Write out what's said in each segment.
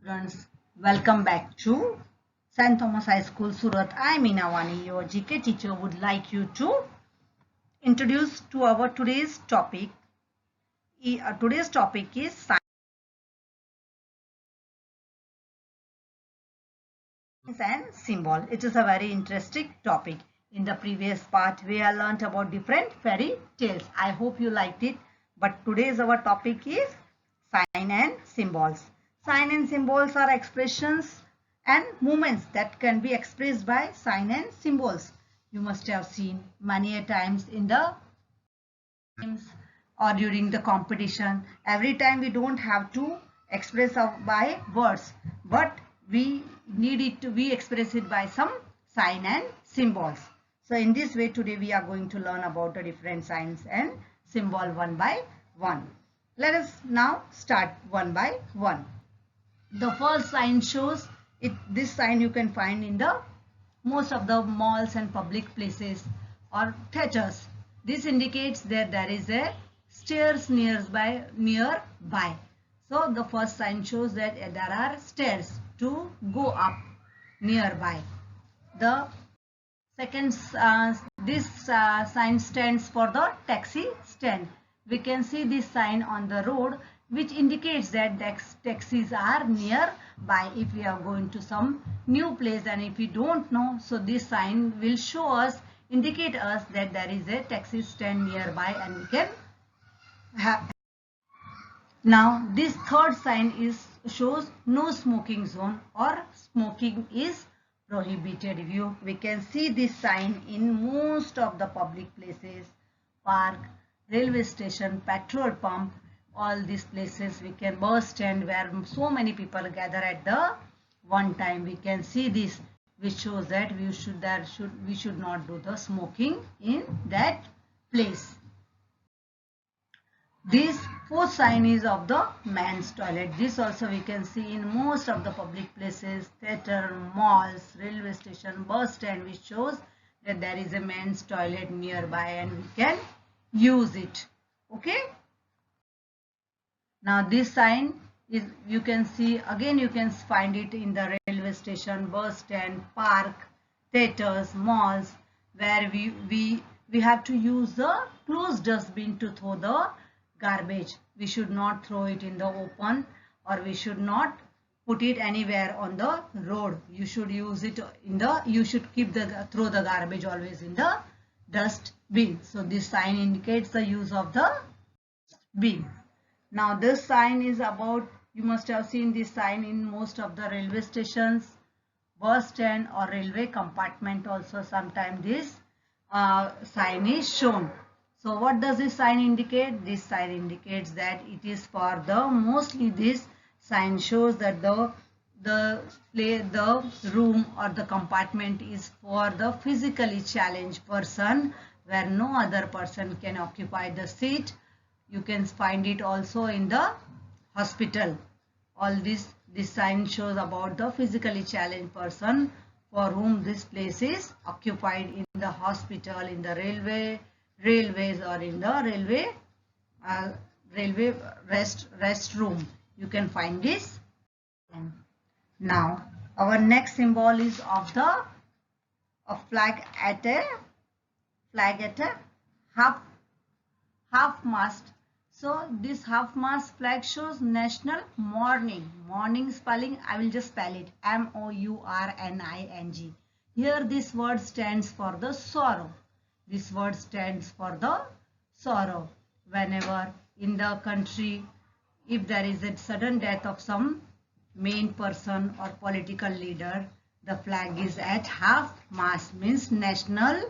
Students, welcome back to St. Thomas High School, Surat. I am Inawani, your GK teacher, would like you to introduce to our today's topic. Today's topic is science and symbol. It is a very interesting topic. In the previous part, we have learnt about different fairy tales. I hope you liked it. But today's our topic is sign and symbols. Sign and symbols are expressions and movements that can be expressed by sign and symbols. You must have seen many a times in the games or during the competition. Every time we don't have to express by words, but we need it to be express it by some sign and symbols. So in this way today we are going to learn about the different signs and symbol one by one. Let us now start one by one. The first sign shows it. This sign you can find in the most of the malls and public places or theaters. This indicates that there is a stairs nearby. So the first sign shows that there are stairs to go up nearby. The second, this sign stands for the taxi stand. We can see this sign on the road, which indicates that taxis are nearby if we are going to some new place, and if we don't know, so this sign will show us, indicate us that there is a taxi stand nearby and we can have. Now this third sign shows no smoking zone or smoking is prohibited. We can see this sign in most of the public places, park, railway station, petrol pump, all these places. We can bus stand where so many people gather at the one time. We can see this, which shows that we should not do the smoking in that place. This fourth sign is of the men's toilet. This also we can see in most of the public places, theatre, malls, railway station, bus stand, which shows that there is a men's toilet nearby and we can use it. Okay. Now this sign is, you can see again, you can find it in the railway station, bus stand, park, theatres, malls, where we have to use the closed dustbin to throw the garbage. We should not throw it in the open, or we should not put it anywhere on the road. You should use it in the, you should throw the garbage always in the dustbin. So this sign indicates the use of the bin. Now this sign is about, you must have seen this sign in most of the railway stations, bus stand or railway compartment also. Sometimes this sign is shown. So what does this sign indicate? This sign indicates that it is for the, mostly this sign shows that the room or the compartment is for the physically challenged person, where no other person can occupy the seat. You can find it also in the hospital. All this sign shows about the physically challenged person for whom this place is occupied, in the hospital, in the railways, or in the railway restroom. You can find this. Now our next symbol is of the flag at a half mast. So this half mast flag shows national mourning. Mourning spelling, I will just spell it, MOURNING. Here this word stands for the sorrow. This word stands for the sorrow. Whenever in the country, if there is a sudden death of some main person or political leader, the flag is at half mast, means national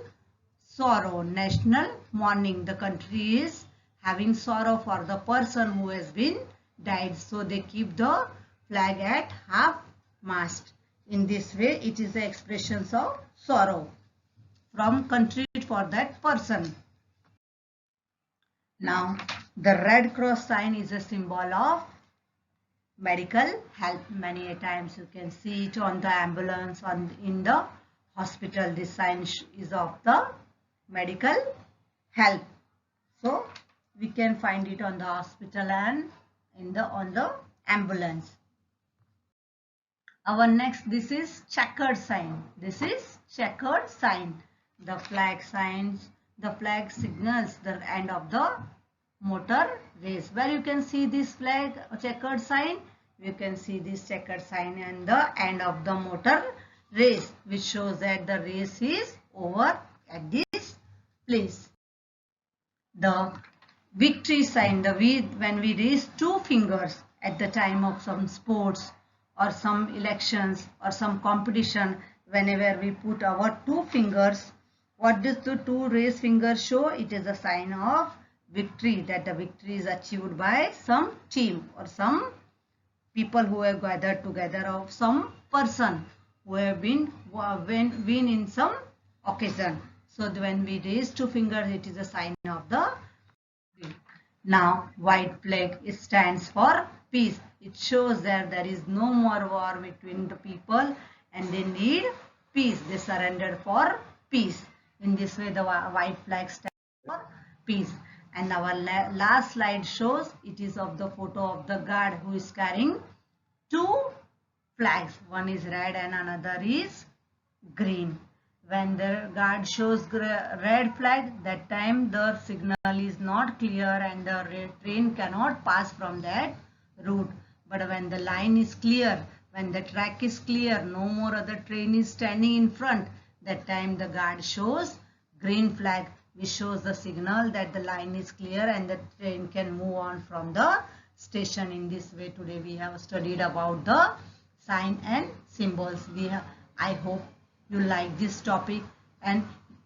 sorrow, national mourning. The country is having sorrow for the person who has been died, so they keep the flag at half mast. In this way, it is the expressions of sorrow from country for that person. Now the Red Cross sign is a symbol of medical help. Many a times you can see it on the ambulance, in the hospital. This sign is of the medical help. So we can find it on the hospital and on the ambulance. Our next, this is checkered sign. This is checkered sign. The flag signs, the flag signals the end of the motor race. Where you can see this flag checkered sign, you can see this checkered sign and the end of the motor race, which shows that the race is over at this place. The victory sign, when we raise two fingers at the time of some sports or some elections or some competition, whenever we put our two fingers, what does the two raised fingers show? It is a sign of victory, that the victory is achieved by some team or some people who have gathered together, of some person who have been win in some occasion. So when we raise two fingers, it is a sign of the win. Now white flag, it stands for peace. It shows that there is no more war between the people and they need peace. They surrendered for peace. In this way, the white flag stands for peace. And our last slide shows, it is of the photo of the guard who is carrying two flags. One is red and another is green. When the guard shows red flag, that time the signal is not clear and the train cannot pass from that route. But when the line is clear, when the track is clear, no more other train is standing in front, that time the guard shows green flag, which shows the signal that the line is clear and the train can move on from the station. In this way, today we have studied about the sign and symbols. I hope you like this topic, and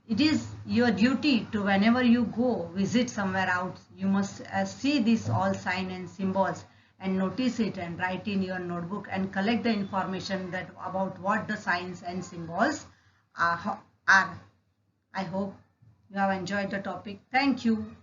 it is your duty to, whenever you go visit somewhere else, you must see this all sign and symbols and notice it and write in your notebook and collect the information that about what the signs and symbols are. I hope you have enjoyed the topic. Thank you.